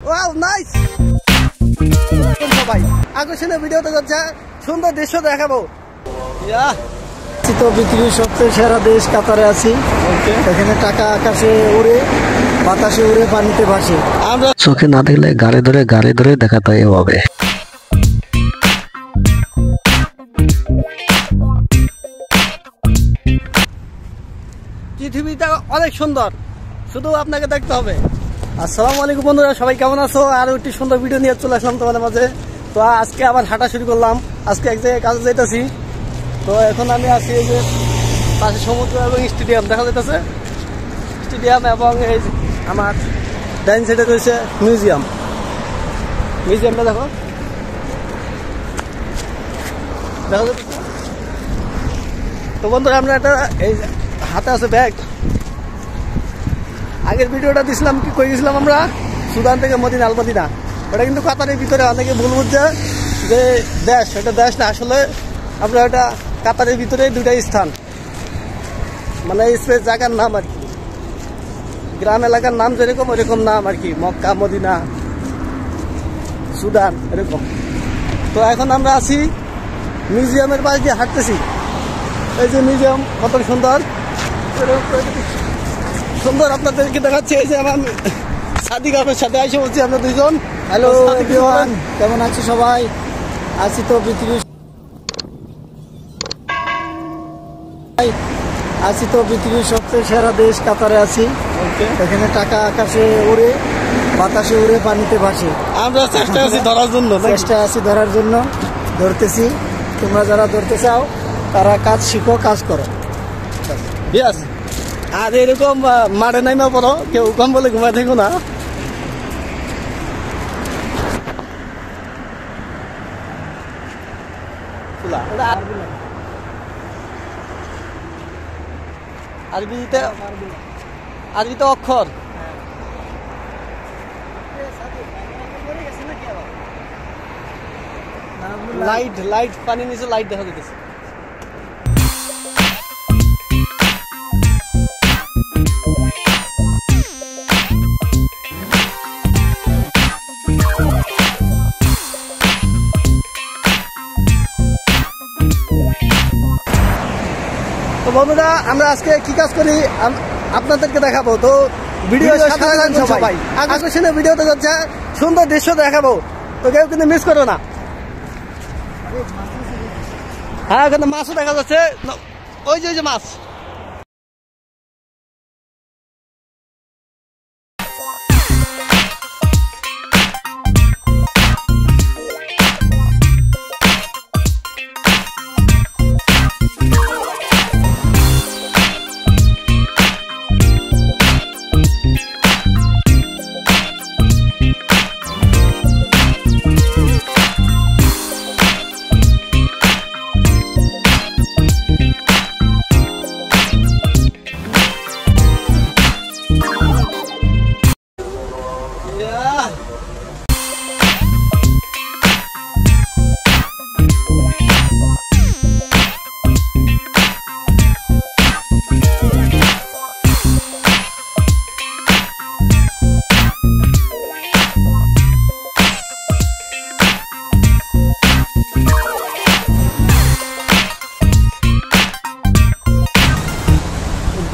Wow nice. সবাই আকর্ষণীয় ভিডিওতে যাচ্ছে, সুন্দর দৃশ্য দেখাবো। তো পৃথিবীর সবচেয়ে সেরা দেশ কাতারে আছি। এখানে টাকা আকাশে উড়ে, বাতাসে উড়ে, পানিতে ভাসে। আমরা চোখে না দেখলে গাড়ি ধরে দেখাতে হবে। পৃথিবীটা অনেক সুন্দর, শুধু আপনাকে দেখতে হবে। আসসালামু আলাইকুম বন্ধুরা, সবাই কেমন আছো? আর একটি সুন্দর ভিডিও নিয়ে চলে আসলাম তোমাদের মাঝে। তো আজকে আবার হাঁটা শুরু করলাম, আজকে এক জায়গায় কাজে যাইতেছি। তো এখন আমি আছি এই যে পাশে সমুদ্র এবং স্টেডিয়াম দেখা যাইতেছে, স্টেডিয়াম এবং এই আমার ডাইন সাইডে রয়েছে মিউজিয়ামটা দেখো দেখা যাচ্ছে। তো বন্ধুরা আমরা একটা এই হাতে আছে ব্যাগ, আগের ভিডিওটা দিছিলাম কি কই গেছিলাম আমরা সুদান থেকে মদিনা আল মদিনা, ওটা কিন্তু কাতারের ভিতরে। অনেকে ভুল বুঝছে যে দেশ, এটা দেশ না, আসলে আমরা এটা কাতারের ভিতরে দুইটাই স্থান, মানে স্পেস জায়গার নাম আর কি, গ্রাম এলাকার নাম যেরকম ওইরকম নাম আর কি, মক্কা মদিনা সুদান এরকম। তো এখন আমরা আছি মিউজিয়ামের পাশ দিয়ে হাঁটতেছি। এই যে মিউজিয়াম কত সুন্দর সুন্দর আপনাদেরকে দেখাচ্ছি। এই যে আমার সাদিক আপনার সাথে এসে বলছি, আমরা দুইজন। হ্যালো এভরিওয়ান, কেমন আছো সবাই? আছি তো পৃথিবীর সবচেয়ে সেরা দেশ কাতারে আছি। এখানে টাকা আকাশে উড়ে, বাতাসে উড়ে, পানিতে ভাসে। আমরা চেষ্টা আছি ধরার জন্য, ধরতেছি। তোমরা যারা ধরতে চাও তারা কাজ শিখো, কাজ করো। আর এরকম মাঠে নাইমা পড়ো, কেউ কম বলে ঘুমাই থাকো না। আরবিতে অক্ষর লাইট পানি নিচে লাইট দেখা যেতেছে। তো বন্ধুরা আমরা আজকে কি কাজ করি আপনাদেরকে দেখাবো। তো ভিডিও সবাই আকর্ষণীয় ভিডিওতে যাচ্ছে, সুন্দর দৃশ্য দেখাবো। তো কেউ কিন্তু মিস করো না। হ্যাঁ ওখানে মাছও দেখা যাচ্ছে, ওই যে মাছ।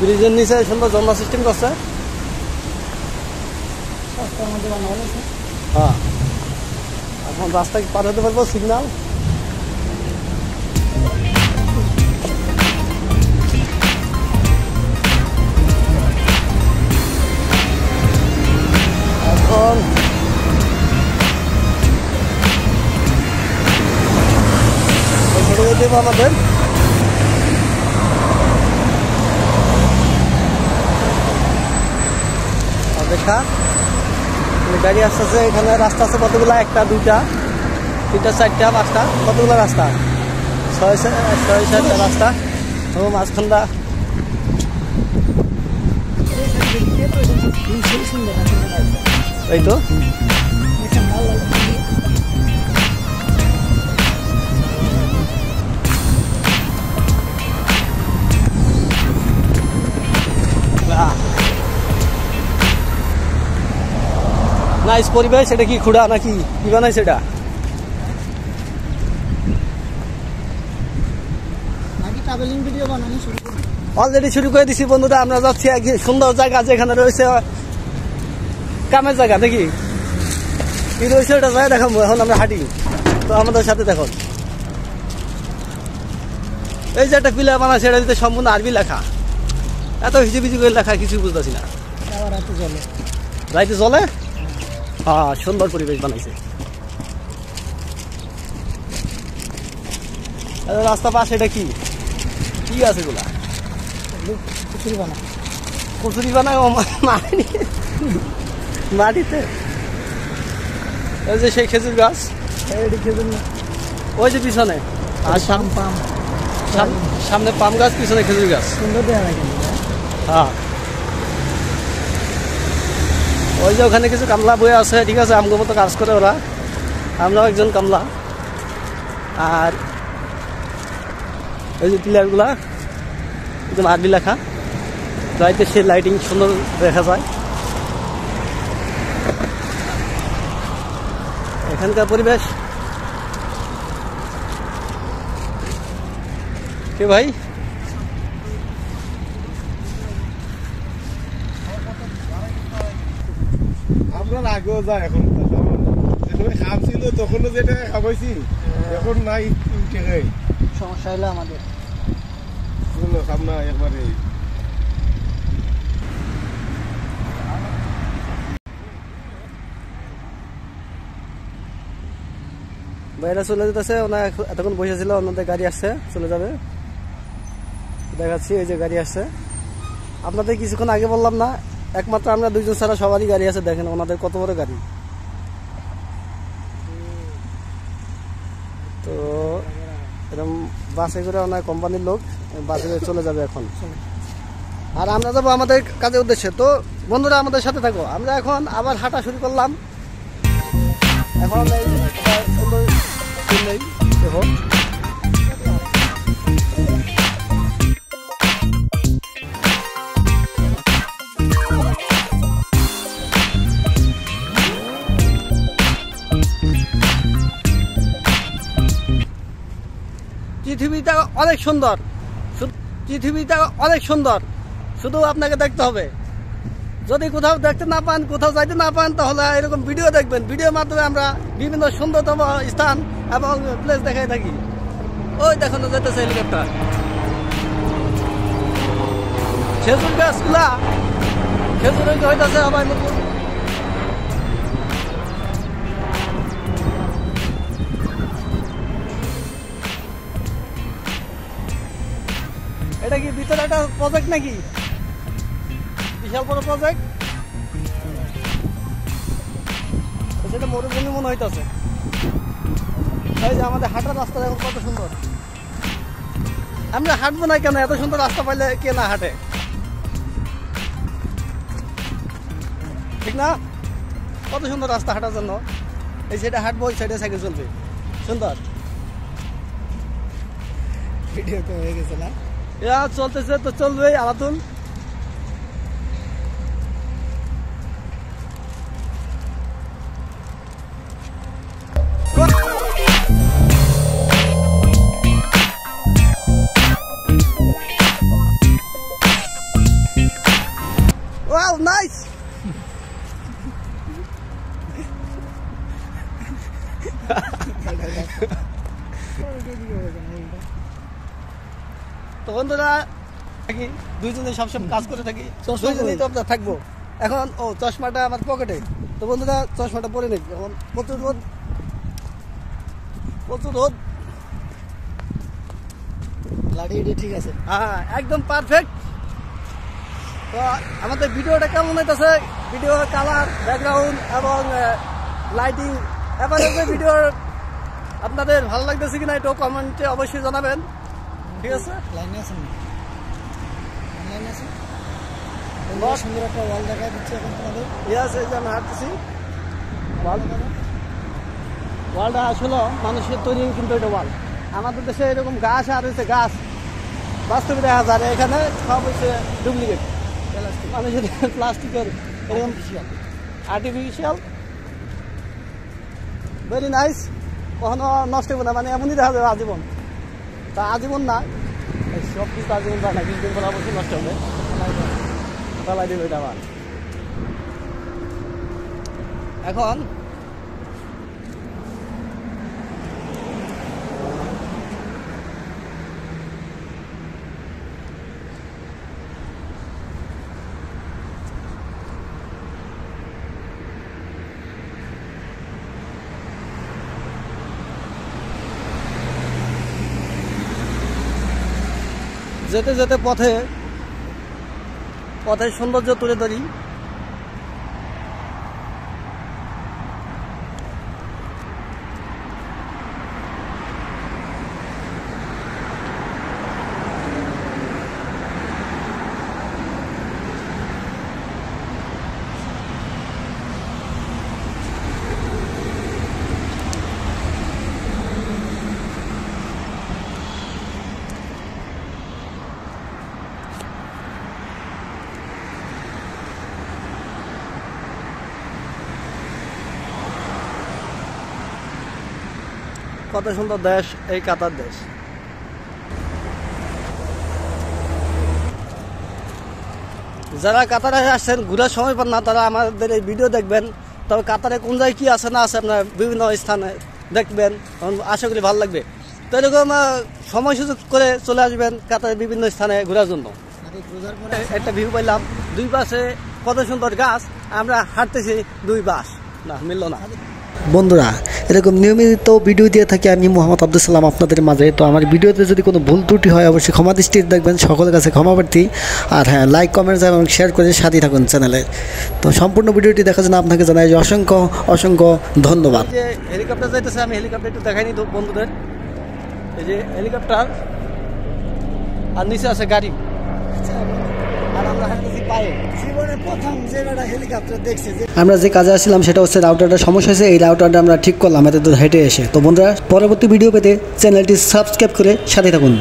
ব্রিজের নিচে সুন্দর ঝর্ণা সিস্টেম করছে। হ্যাঁ এখন রাস্তা পার হতে পারবো, সিগন্যাল। এখন ছেড়ে দেবো আমাদের। দেখা গাড়ি আসতেছে, এখানে রাস্তা আছে কতগুলো, 1টা 2টা 3টা 4টা 5টা, কতগুলো রাস্তা, 6-7টা রাস্তা। তো মাঝখানটা এই তো না নাইস পরিবেশ। এটা কি খুঁড়া নাকি কি বানাইছে এটা? ট্রাভেলিং ভিডিও বানানো শুরু করি, অলরেডি শুরু করে দিছি বন্ধুরা। আমরা যাচ্ছি এক সুন্দর জায়গা, যেখানে রয়েছে কামের জায়গা নাকি কি রয়েছে ওটা জায়গা দেখাবো। এখন আমরা হাঁটি, তো আমাদের সাথে দেখো। এই যে একটা পিলার বানাচ্ছে, এটা দিতে সম্পূর্ণ আরবি লেখা, এত হিজিবিজি করে লেখা কিছু বুঝতেছি না। রাতে চলে, রাইতে চলে। হ্যাঁ, সুন্দর পরিবেশ বানাইছে। রাস্তা পাশে এটা কি কি আছে এগুলা? খিচুড়ি বানা, কচুরি বানায় মাটিতে। এই যে সেই খেজুর গাছ, এটি খেজুর না, ওই যে পিছনে, আর পাম পাম সামনে পাম গাছ, পিছনে খেজুর গাছ। সুন্দর দেওয়া লাগে। হ্যাঁ, ওই যে ওখানে কিছু কামলা বয়ে আছে, ঠিক আছে, আমগো মতো কাজ করে ওরা, আমরাও একজন কামলা। আর ওই যে পিলারগুলা একদম আরবি লেখা, রাইতে সে লাইটিং সুন্দর দেখা যায়। এখানকার পরিবেশ কে ভাই? আমরা আগেও যাই, এখন খাম ছিল তখনও যেটা খাবাইছি, এখন নাই। সমস্যা হলো আমাদের খাম না একবারে। বাইরে চলে যেতেছে, ওনার এতক্ষণ বসেছিল, ওনাদের গাড়ি আসছে, চলে যাবে। দেখাচ্ছি, এই যে গাড়ি আসছে। আপনাদের কিছুক্ষণ আগে বললাম না, একমাত্র আমরা দুইজন ছাড়া সবারই গাড়ি আছে। দেখেন ওনাদের কত বড় গাড়ি। তো এরকম বাসে করে ওনার কোম্পানির লোক বাসে করে চলে যাবে এখন। আর আমরা যাবো আমাদের কাজের উদ্দেশ্যে। তো বন্ধুরা আমাদের সাথে থাকো। আমরা এখন আবার হাঁটা শুরু করলাম। এখন এই সুন্দর নেই দেখো, পৃথিবীটা অনেক সুন্দর, পৃথিবীটা অনেক সুন্দর, শুধু আপনাকে দেখতে হবে। যদি কোথাও দেখতে না পান, কোথাও যাইতে না পান, তাহলে এরকম ভিডিও দেখবেন। ভিডিওর মাধ্যমে আমরা বিভিন্ন সুন্দরতম স্থান এবং প্লেস দেখাই থাকি। ওই দেখানো যেতেছে হেলিকপ্টার, খেজুর গাছগুলা, খেজুর হইতেছে আবার নতুন। এটা কি ভিতরে একটা প্রজেক্ট নাকি? বিশাল বড় প্রজেক্ট, সেটা মরুভূমি মনে হইতেছে। এই যে আমাদের হাঁটার রাস্তা দেখো কত সুন্দর। আমরা হাঁটবো না কেন? এত সুন্দর রাস্তা পাইলে কে না হাঁটে, ঠিক না? কত সুন্দর রাস্তা হাঁটার জন্য। এই সাইডে হাঁটবো, ওই সাইডে সাইকেল চলবে, সুন্দর। ভিডিও তো হয়ে গেছে না? চলতেছে তো চলবেই। আলাতুল Wow, nice! তো বন্ধুরা থাকি, দুইজনে সবসময় কাজ করে থাকি, দুইজনেই তো আমরা থাকবো। এখন ও চশমাটা আমার পকেটে। তো বন্ধুরা চশমাটা পরে নেই, এখন প্রচুর রোদ, প্রচুর রোদ। লাঠি ঠিক আছে, হ্যাঁ একদম পারফেক্ট। তো আমাদের ভিডিওটা কেমন হইতেছে, ভিডিও কালার, ব্যাকগ্রাউন্ড এবং লাইটিং, এবারে ভিডিওর আপনাদের ভালো লাগতেছে কিনা একটু কমেন্টে অবশ্যই জানাবেন, ঠিক আছে? লাইনে আছেন, লাইনে আছেন। সুন্দর একটা ওয়াল দেখা দিচ্ছে এখন তোমাদের। ইয়েস, এই যে আমি হাঁটতেছি। ওয়ালটা আসলে মানুষের তৈরি, কিন্তু এটা ওয়াল। আমাদের দেশে এরকম গাছ আর হচ্ছে গাছ বাস্তবে দেখা যায়, এখানে সব হচ্ছে ডুপ্লিকেট, মানুষের প্লাস্টিকের এরকম আর্টিফিশিয়াল ভেরি নাইস, কখনো নষ্ট হবে না, মানে এমনই দেখা যাবে আজীবন। তা আজীবন না, সব কিছু আজীবন যায় না, কিছুদিন পর অবশ্যই নষ্ট হবে। ফেলাই দিল এটা আবার। এখন যেতে যেতে পথের সৌন্দর্য তুলে ধরি। কত সুন্দর দেশ এই কাতার দেশ। যারা কাতারে আসছেন ঘুরার সময় পান না, তারা আমাদের এই ভিডিও দেখবেন। তবে কাতারে কোন জায়গায় কি আছে না আছে আপনার বিভিন্ন স্থানে দেখবেন, আশা করি ভালো লাগবে। তো এরকম সময় সুযোগ করে চলে আসবেন কাতারের বিভিন্ন স্থানে ঘোরার জন্য। একটা ভিউ পাইলাম, দুই পাশে কত সুন্দর গাছ, আমরা হাঁটতেছি দুই পাশ, না মিলল না। বন্ধুরা, এরকম নিয়মিত ভিডিও দিয়ে থাকি আমি মোহাম্মদ আব্দুল সালাম আপনাদের মাঝে। তো আমার ভিডিওতে যদি কোনো ভুল ত্রুটি হয় অবশ্যই ক্ষমা দৃষ্টিতে দেখবেন, সকলের কাছে ক্ষমা প্রার্থী। আর হ্যাঁ, লাইক কমেন্টস এবং শেয়ার করে সাথে থাকুন চ্যানেলে। তো সম্পূর্ণ ভিডিওটি দেখার জন্য আপনাকে জানাই যে অসংখ্য অসংখ্য ধন্যবাদ। যে হেলিকপ্টার যাইতেছে, আমি হেলিকপ্টার একটু দেখাইনি তো বন্ধুদের। এই যে হেলিকপ্টার, আর নিচে আছে গাড়ি, আর আমরা হাঁটতেছি পায়ে। জীবনে প্রথম জায়গাটা হেলিকপ্টার দেখছি। আমরা যে কাজে আসছিলাম সেটা হচ্ছে রাউটারটা সমস্যা হয়েছে, এই রাউটারটা আমরা ঠিক করলাম এত দূর হেঁটে এসে। তো বন্ধুরা, পরবর্তী ভিডিও পেতে চ্যানেলটি সাবস্ক্রাইব করে সাথে থাকুন।